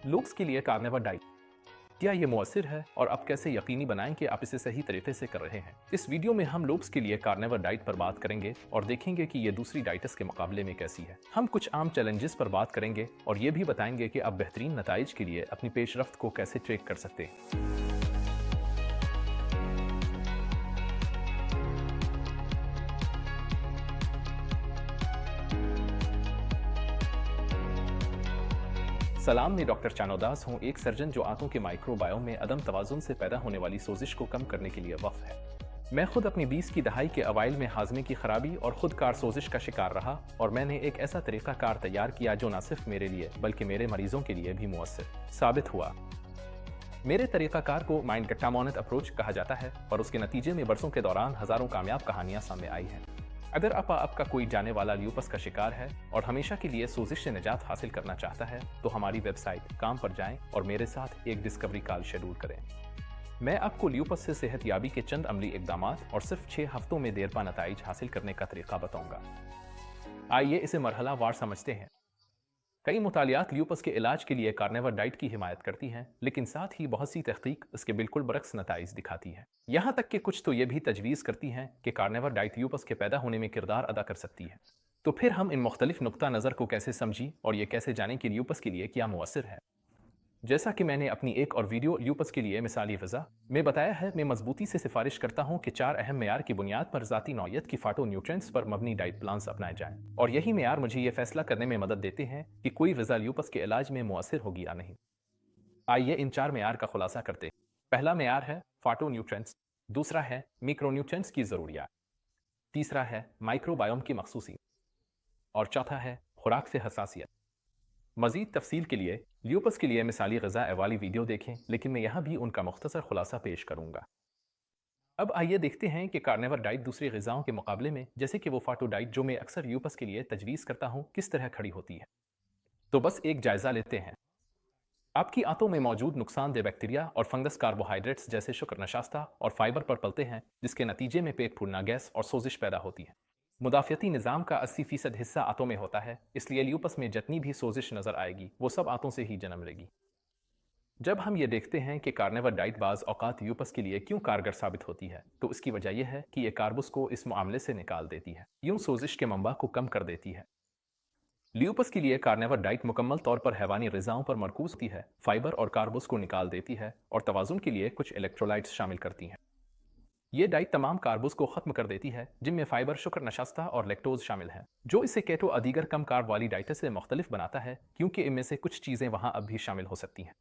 Looks के लिए carnivore diet, क्या ये मुअस्सिर है और अब कैसे यकीनी बनाएं कि आप इसे सही तरीके से कर रहे हैं। इस वीडियो में हम लुक्स के लिए कार्निवोर डाइट पर बात करेंगे और देखेंगे कि ये दूसरी डाइट्स के मुकाबले में कैसी है। हम कुछ आम चैलेंजेस पर बात करेंगे और ये भी बताएंगे कि आप बेहतरीन नताइज के लिए अपनी पेशरफ्त को कैसे ट्रैक कर सकते हैं। सलाम, मैं डॉक्टर चानोदास हूँ, एक सर्जन जो आंतों के माइक्रोबायोम में अदम तवाजुन से पैदा होने वाली सोजिश को कम करने के लिए वक्फ है। मैं खुद अपनी 20 की दहाई के अवाइल में हाजमे की खराबी और खुद कार सोजिश का शिकार रहा और मैंने एक ऐसा तरीका कार तैयार किया जो न सिर्फ मेरे लिए बल्कि मेरे मरीजों के लिए भी मुअस्सिर साबित हुआ। मेरे तरीका कार को माइंड गट्टामोनेट अप्रोच कहा जाता है और उसके नतीजे में बरसों के दौरान हजारों कामयाब कहानियां सामने आई हैं। अगर आपका कोई जाने वाला ल्यूपस का शिकार है और हमेशा के लिए सोजिश से निजात हासिल करना चाहता है तो हमारी वेबसाइट काम पर जाएं और मेरे साथ एक डिस्कवरी कॉल शेड्यूल करें। मैं आपको ल्यूपस से सेहतयाबी के चंद अमली इकदामात और सिर्फ 6 हफ्तों में देरपा नताइज हासिल करने का तरीका बताऊंगा। आइए इसे मरहला वार समझते हैं। कई मुतालियात ल्यूपस के इलाज के लिए कार्निवोर डाइट की हिमायत करती हैं, लेकिन साथ ही बहुत सी तहकीक इसके बिल्कुल बरक्स नताइज दिखाती है। यहाँ तक कि कुछ तो ये भी तजवीज़ करती हैं कि कार्निवोर डाइट ल्यूपस के पैदा होने में किरदार अदा कर सकती है। तो फिर हम इन मुख्तलिफ नुक्ता नज़र को कैसे समझी और ये कैसे जानें कि ल्यूपस के लिए क्या मुअस्सिर है। जैसा कि मैंने अपनी एक और वीडियो ल्यूपस के लिए मिसाली ग़िज़ा में बताया है, मैं मजबूती से सिफारिश करता हूँ कि 4 अहम मेयार की बुनियाद पर ज़ाती नौइयत की फाटो न्यूट्रिएंट्स पर मबनी डाइट प्लान्स अपनाए जाएं और यही मेयार मुझे ये फैसला करने में मदद देते हैं कि कोई ग़िज़ा ल्यूपस के इलाज में मुअस्सिर होगी या नहीं। आइए इन 4 मेयार का खुलासा करते हैं। पहला मेयार है फाटो न्यूट्रिएंट्स, दूसरा है मिक्रोन्यूट्रिएंट्स की ज़रूरियात, तीसरा है माइक्रोबायोम की मखसूसी और चौथा है खुराक से हसासियत। मज़ीद तफसील के लिए ल्यूपस के लिए मिसाली ग़िज़ा वाली वीडियो देखें, लेकिन मैं यहाँ भी उनका मुख्तसर खुलासा पेश करूँगा। अब आइए देखते हैं कि कार्निवोर डाइट दूसरी ग़िज़ाओं के मुकाबले में, जैसे कि वो फाटो डाइट जो मैं अक्सर ल्यूपस के लिए तजवीज़ करता हूँ, किस तरह खड़ी होती है। तो बस एक जायज़ा लेते हैं। आपकी आंतों में मौजूद नुकसानदेह बैक्टीरिया और फंगस कार्बोहाइड्रेट्स जैसे शुक्र नशास्ता और फाइबर पर पलते हैं, जिसके नतीजे में पेट फूलना, गैस और सोजिश पैदा होती है। मुदाफ़ियती निज़ाम का 80% हिस्सा आंतों में होता है, इसलिए ल्यूपस में जितनी भी सोजिश नज़र आएगी वो सब आंतों से ही जन्म लेगी। जब हम ये देखते हैं कि कार्निवोर डाइट बाज़ औक़ात ल्यूपस के लिए क्यों कारगर साबित होती है, तो इसकी वजह यह है कि ये कार्बस को इस मामले से निकाल देती है, यूं सोजिश के मंबा को कम कर देती है। ल्यूपस के लिए कार्निवोर डाइट मुकम्मल तौर पर हैवानी ग़िज़ाओं पर मरकूज़ होती है, फाइबर और कार्बस को निकाल देती है और तवाज़ुन के लिए कुछ इलेक्ट्रोलाइट्स शामिल करती हैं। ये डाइट तमाम कार्ब्स को खत्म कर देती है, जिनमें फाइबर, शुक्र नशास्ता और लैक्टोज शामिल हैं, जो इसे केटो अदीगर कम कार्ब वाली डाइट से मुख्तलिफ बनाता है, क्योंकि इनमें से कुछ चीज़ें वहाँ अब भी शामिल हो सकती हैं।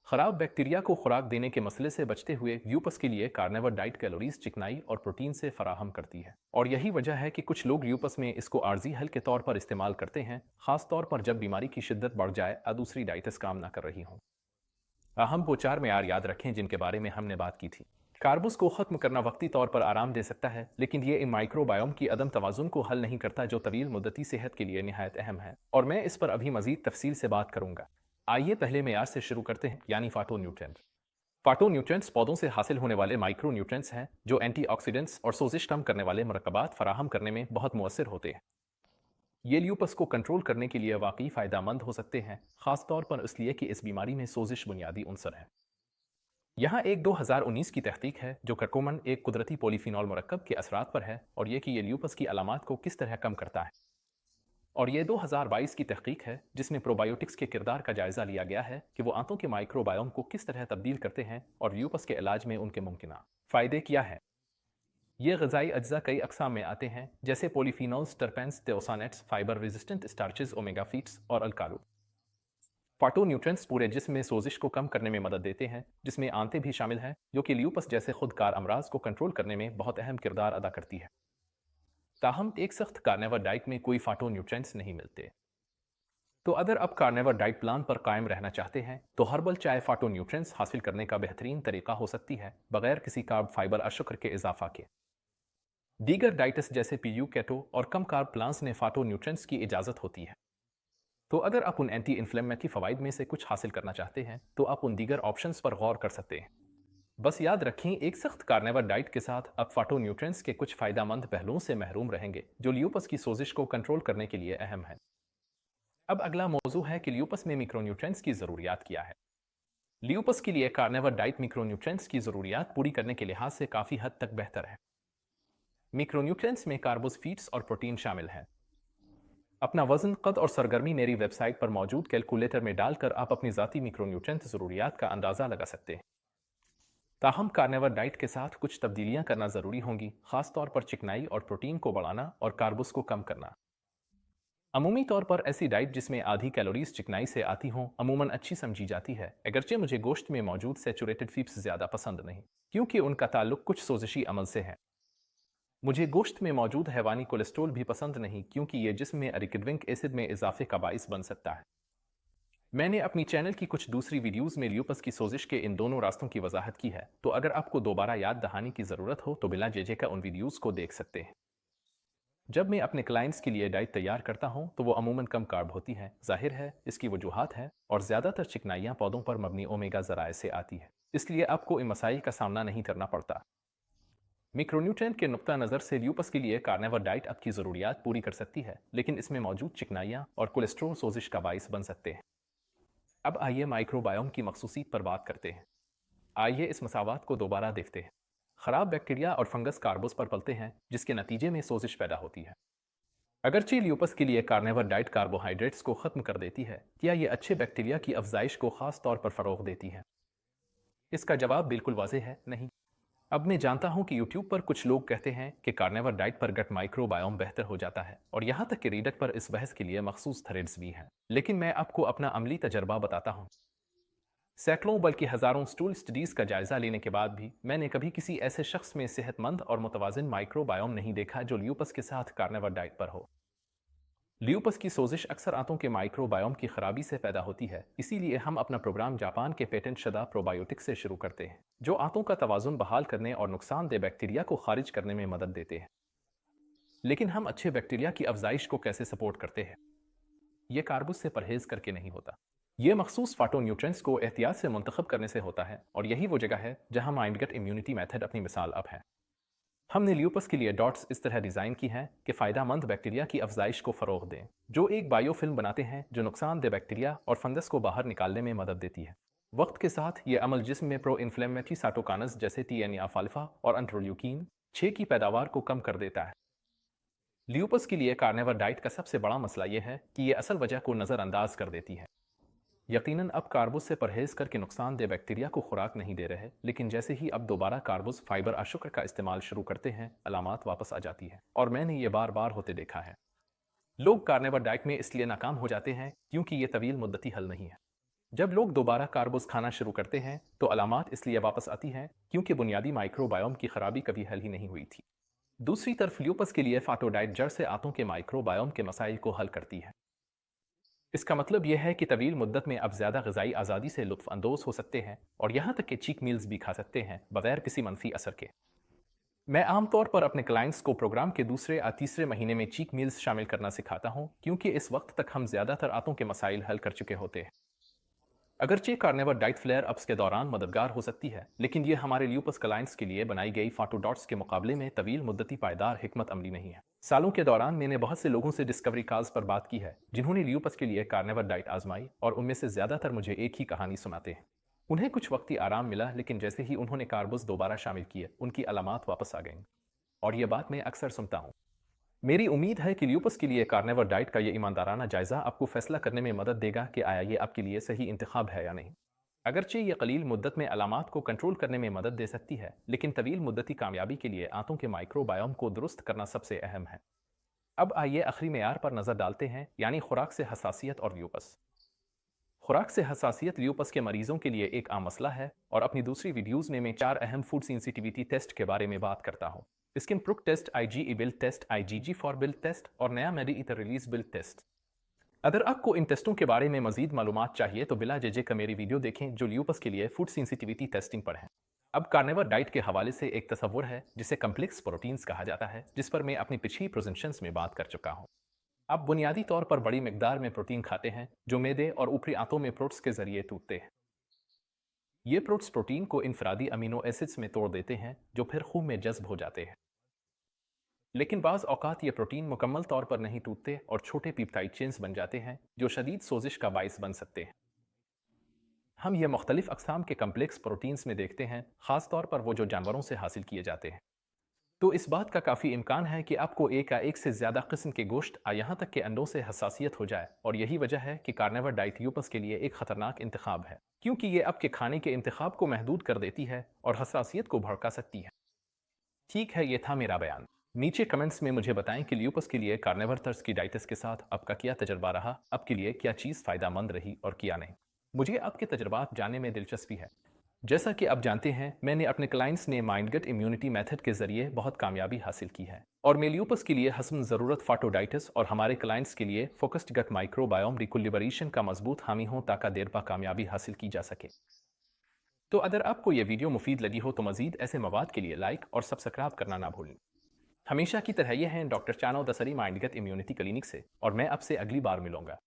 खराब बैक्टीरिया को खुराक देने के मसले से बचते हुए ल्यूपस के लिए कार्निवोर डाइट कैलोरीज, चिकनाई और प्रोटीन से फराहम करती है, और यही वजह है कि कुछ लोग ल्यूपस में इसको आर्जी हल के तौर पर इस्तेमाल करते हैं, खास तौर पर जब बीमारी की शिद्दत बढ़ जाए और दूसरी डाइट्स काम ना कर रही हों। अहम वो 4 मेयार याद रखें जिनके बारे में हमने बात की थी। कार्बस को खत्म करना वक्ती तौर पर आराम दे सकता है, लेकिन ये इन माइक्रोबायोम की अदम तवाजुन को हल नहीं करता, जो तवील मुद्दती सेहत के लिए निहायत अहम है, और मैं इस पर अभी मजीद तफसील से बात करूंगा। आइए पहले मेयार से शुरू करते हैं, यानी फाटो न्यूट्रिएंट। फाटो न्यूट्रिएंट्स पौधों से हासिल होने वाले माइक्रो न्यूट्रिएंट्स हैं जो एंटीऑक्सीडेंट्स और सोजिश कम करने वाले मरकबात फराहम करने में बहुत मुअस्सिर होते हैं। ये ल्यूपस को कंट्रोल करने के लिए वाकई फ़ायदेमंद हो सकते हैं, खास तौर पर इसलिए कि इस बीमारी में सोजिश बुनियादी उनसर है। यहाँ एक 2019 की तहकीक है जो कर्कुमन, एक कुदरती पॉलीफिनॉल मुरक्कब के असरात पर है और ये कि ये ल्यूपस की अलामात को किस तरह कम करता है। और ये 2022 की तहकीक है जिसमें प्रोबायोटिक्स के किरदार का जायजा लिया गया है कि वो आंतों के माइक्रोबायोम को किस तरह तब्दील करते हैं और ल्यूपस के इलाज में उनके मुमकिना फ़ायदे क्या हैं। ये ग़िज़ाई अज्जा कई अक़साम में आते हैं, जैसे polyphenols, terpenes, thiocyanates, fibre resistant starches, omega fats और अल्कालू। फाटो न्यूट्रिएंट्स पूरे जिस्म में सोजिश को कम करने में मदद देते हैं, जिसमें आंतें भी शामिल हैं, जो कि ल्यूपस जैसे खुदकार अमराज को कंट्रोल करने में बहुत अहम किरदार अदा करती है। ताहम एक सख्त कार्निवोर डाइट में कोई फाटो न्यूट्रिएंट्स नहीं मिलते। तो अगर आप कार्निवोर डाइट प्लान पर कायम रहना चाहते हैं तो हर्बल चाय फाटो न्यूट्रिएंट्स हासिल करने का बेहतरीन तरीका हो सकती है, बगैर किसी कार्ब, फाइबर और शुक्र के इजाफा के। दीगर डाइट्स जैसे पीयू, केटो और कम कार्ब प्लान्स ने फाटो न्यूट्रिएंट्स की इजाज़त होती है। तो अगर आप उन एंटी इन्फ्लेमेटरी फ़वाइद में से कुछ हासिल करना चाहते हैं तो आप उन दीगर ऑप्शंस पर गौर कर सकते हैं। बस याद रखें, एक सख्त कार्निवोर डाइट के साथ आप फाटो न्यूट्रिएंट्स के कुछ फ़ायदेमंद पहलुओं से महरूम रहेंगे, जो ल्यूपस की सोजिश को कंट्रोल करने के लिए अहम है। अब अगला मौजू है कि ल्यूपस में मिक्रोन्यूट्रिएंट्स की ज़रूरियात क्या है। ल्यूपस के लिए कार्निवोर डाइट मिक्रोन्यूट्रिएंट्स की ज़रूरियात पूरी करने के लिहाज से काफ़ी हद तक बेहतर है। मिक्रोन्यूट्रिएंट्स में कार्बोहाइड्रेट्स और प्रोटीन शामिल हैं। अपना वजन, कद और सरगर्मी मेरी वेबसाइट पर मौजूद कैलकुलेटर में डालकर आप अपनी ज़ाती मिक्रोन्यूट्रिएंट ज़रूरियात का अंदाज़ा लगा सकते हैं। ताहम कार्निवोर डाइट के साथ कुछ तब्दीलियां करना ज़रूरी होंगी, खासतौर पर चिकनाई और प्रोटीन को बढ़ाना और कार्ब्स को कम करना। अमूमी तौर पर ऐसी डाइट जिसमें आधी कैलोरीज चिकनाई से आती हों अमूमन अच्छी समझी जाती है, अगरचे मुझे गोश्त में मौजूद सैचुरेटेड फैट्स ज़्यादा पसंद नहीं, क्योंकि उनका ताल्लुक कुछ सोजिशी अमल से है। मुझे गोश्त में मौजूद हैवानी कोलेस्ट्रॉल भी पसंद नहीं, क्योंकि ये जिस्म में अरिकिडविक एसिड में इजाफे का बाइस बन सकता है। मैंने अपनी चैनल की कुछ दूसरी वीडियोस में ल्यूपस की सोजिश के इन दोनों रास्तों की वजाहत की है, तो अगर आपको दोबारा याद दहानी की ज़रूरत हो तो बिला जेजे का उन वीडियोस को देख सकते हैं। जब मैं अपने क्लाइंट्स के लिए डाइट तैयार करता हूं तो वो अमूमन कम कार्ब होती है। जाहिर है इसकी वजूहात है, और ज़्यादातर चिकनाइयाँ पौधों पर मबनी ओमेगा ज़राए से आती है, इसलिए आपको इन मसाइल का सामना नहीं करना पड़ता। मिक्रोन्यूट्रिएंट के नुक्ता नज़र से ल्यूपस के लिए कार्निवोर डाइट आपकी ज़रूरियात पूरी कर सकती है, लेकिन इसमें मौजूद चिकनाइयाँ और कोलेस्ट्रॉल सोजिश का बाइस बन सकते हैं। अब आइए माइक्रोबायोम की मखसूसियत पर बात करते हैं। आइए इस मसावात को दोबारा देखते हैं। खराब बैक्टीरिया और फंगस कार्बोस पर पलते हैं, जिसके नतीजे में सोजिश पैदा होती है। अगरचे ल्यूपस के लिए कार्निवोर डाइट कार्बोहाइड्रेट्स को खत्म कर देती है, क्या ये अच्छे बैक्टीरिया की अफजाइश को खास तौर पर फरोग देती है? इसका जवाब बिल्कुल वाज़ेह है, नहीं। अब मैं जानता हूं कि YouTube पर कुछ लोग कहते हैं कि कार्निवोर डाइट पर गट माइक्रोबायोम बेहतर हो जाता है, और यहां तक कि रीडट पर इस बहस के लिए मखसूस थ्रेड्स भी हैं। लेकिन मैं आपको अपना अमली तजर्बा बताता हूं। सैकड़ों बल्कि हजारों स्टूल स्टडीज का जायजा लेने के बाद भी मैंने कभी किसी ऐसे शख्स में सेहतमंद और मुतवाजिन माइक्रोबायोम नहीं देखा जो ल्यूपस के साथ कार्निवोर डाइट पर हो। ल्यूपस की सोजिश अक्सर आंतों के माइक्रोबायोम की खराबी से पैदा होती है, इसीलिए हम अपना प्रोग्राम जापान के पेटेंट शुदा प्रोबायोटिक से शुरू करते हैं, जो आंतों का तवाजुन बहाल करने और नुकसानदेह बैक्टीरिया को खारिज करने में मदद देते हैं। लेकिन हम अच्छे बैक्टीरिया की अफजाइश को कैसे सपोर्ट करते हैं? यह कार्बस से परहेज करके नहीं होता। यह मखसूस फाटोन्यूट्रिएंट्स को एहतियात से मुंतखब करने से होता है, और यही वो जगह है जहां माइंड गट इम्यूनिटी मेथड अपनी मिसाल अब है। हमने ल्यूपस के लिए डॉट्स इस तरह डिज़ाइन की हैं कि फ़ायदेमंद बैक्टीरिया की अफजाइश को फ़रोग दें, जो एक बायोफिल्म बनाते हैं जो नुकसानदेह बैक्टीरिया और फंगस को बाहर निकालने में मदद देती है। वक्त के साथ ये अमल जिस्म में प्रो इन्फ्लेमेटरी साइटोकाइनेस जैसे TNF-अल्फा और इंटरल्यूकिन 6 की पैदावार को कम कर देता है। ल्यूपस के लिए कार्निवोर डाइट का सबसे बड़ा मसला यह है कि यह असल वजह को नज़रअंदाज कर देती है। यकीनन अब कार्बोस से परहेज करके नुकसानदेह बैक्टीरिया को खुराक नहीं दे रहे, लेकिन जैसे ही अब दोबारा कार्बोस फाइबर अशुक्र का इस्तेमाल शुरू करते हैं, अलामात वापस आ जाती है, और मैंने ये बार बार होते देखा है। लोग कार्निवोर डाइट में इसलिए नाकाम हो जाते हैं क्योंकि ये तवील मुद्दती हल नहीं है। जब लोग दोबारा कार्बोस खाना शुरू करते हैं तो अलामात इसलिए वापस आती हैं क्योंकि बुनियादी माइक्रोबायोम की खराबी कभी हल ही नहीं हुई थी। दूसरी तरफ ल्यूपस के लिए फाटो डाइट जड़ से आंतों के माइक्रोबायोम के मसाइल को हल करती है। इसका मतलब यह है कि तवील मुद्दत में अब ज़्यादा ग़िज़ाई आज़ादी से लुत्फ़ अंदोज़ हो सकते हैं, और यहाँ तक कि चीक मील्स भी खा सकते हैं बगैर किसी मनफी असर के। मैं आमतौर पर अपने क्लाइंट्स को प्रोग्राम के दूसरे या तीसरे महीने में चीक मील्स शामिल करना सिखाता हूँ, क्योंकि इस वक्त तक हम ज़्यादातर आंतों के मसाइल हल कर चुके होते हैं। अगरचे कार्निवोर डाइट फ्लेयर अप्स के दौरान मददगार हो सकती है, लेकिन ये हमारे ल्यूपस क्लाइंट्स के लिए बनाई गई फाटो डॉट्स के मुकाबले में तवील मुद्दती पायदार हिकमत अमली नहीं है। सालों के दौरान मैंने बहुत से लोगों से डिस्कवरी कॉल्स पर बात की है जिन्होंने ल्यूपस के लिए कार्निवोर डाइट आजमाई, और उनमें से ज़्यादातर मुझे एक ही कहानी सुनाते हैं। उन्हें कुछ वक्ती आराम मिला, लेकिन जैसे ही उन्होंने कार्बोस दोबारा शामिल किए उनकी अलामात वापस आ गईं। और यह बात मैं अक्सर सुनता हूँ। मेरी उम्मीद है कि ल्यूपस के लिए कार्निवोर डाइट का ये ईमानदाराना जायजा आपको फैसला करने में मदद देगा कि आया ये आपके लिए सही इंतखाब है या नहीं। अगरचे ये कलील मुद्दत में अलामात को कंट्रोल करने में मदद दे सकती है, लेकिन तवील मुद्दती कामयाबी के लिए आंतों के माइक्रोबायोम को दुरुस्त करना सबसे अहम है। अब आइए आखिरी मेयार पर नज़र डालते हैं, यानी खुराक से हसासियत और ल्यूपस। खुराक से हसासियत ल्यूपस के मरीजों के लिए एक आम मसला है, और अपनी दूसरी वीडियोज़ में मैं 4 अहम फूड सेंसिटिविटी टेस्ट के बारे में बात करता हूँ। Skin prick test, IgE blood test, IgG4 blood test, और नया मेडी रिलीज बिल्ड टेस्ट। अगर आपको इन टेस्टों के बारे में मजीद मालूमात चाहिए तो बिला जेजे का मेरी वीडियो देखें जो ल्यूपस के लिए फूड सेंसिटिविटी टेस्टिंग पर है। अब कार्निवोर डाइट के हवाले से एक तस्वुर है जिसे कम्प्लेक्स प्रोटीन्स कहा जाता है, जिस पर मैं अपनी पिछली प्रेजेंटेशंस में बात कर चुका हूँ। आप बुनियादी तौर पर बड़ी मिकदार में प्रोटीन खाते हैं जो मैदे और ऊपरी आंतों में प्रोट्स के जरिए टूटते हैं। ये प्रोट्स प्रोटीन को इनफरादी अमीनो एसिड्स में तोड़ देते हैं जो फिर खून में जज्ब हो जाते हैं। लेकिन बाज़ औक़ात ये प्रोटीन मुकम्मल तौर पर नहीं टूटते और छोटे पेप्टाइड चेन्स बन जाते हैं जो शदीद सोजिश का बाइस बन सकते हैं। हम ये मुख्तलिफ अक़साम के कम्प्लेक्स प्रोटीन्स में देखते हैं, ख़ास तौर पर वो जो जानवरों से हासिल किए जाते हैं। तो इस बात का काफ़ी इम्कान है कि आपको एक या एक से ज़्यादा किस्म के गोश्त यहाँ तक के अंडों से हसासियत हो जाए, और यही वजह है कि कार्निवर डाइट ल्यूपस के लिए एक ख़तरनाक इंतखाब है, क्योंकि ये आपके खाने के इंतखाब को महदूद कर देती है और हसासियत को भड़का सकती है। ठीक है, ये था मेरा बयान। नीचे कमेंट्स में मुझे बताएं कि ल्यूपस के लिए कार्निवर तर्ज की डाइट्स के साथ आपका क्या तजर्बा रहा, आपके लिए क्या चीज़ फ़ायदेमंद रही और क्या नहीं। मुझे आपके तजर्बात जानने में दिलचस्पी है। जैसा कि आप जानते हैं, मैंने अपने क्लाइंट्स ने माइंड गट इम्यूनिटी मेथड के जरिए बहुत कामयाबी हासिल की है, और मैं ल्यूपस के लिए हस्म ज़रूरत फाटोडाइटिस और हमारे क्लाइंट्स के लिए फोकस्ड गट माइक्रोबायोम रिकुलिबरेशन का मजबूत हामी हूँ ताकि देर पा कामयाबी हासिल की जा सके। तो अगर आपको यह वीडियो मुफीद लगी हो तो मजीद ऐसे मवाद के लिए लाइक और सब्सक्राइब करना ना भूलें। हमेशा की तरह ये हैं डॉक्टर चानो दसरी माइंड गट इम्यूनिटी क्लिनिक से, और मैं आपसे अगली बार मिलूंगा।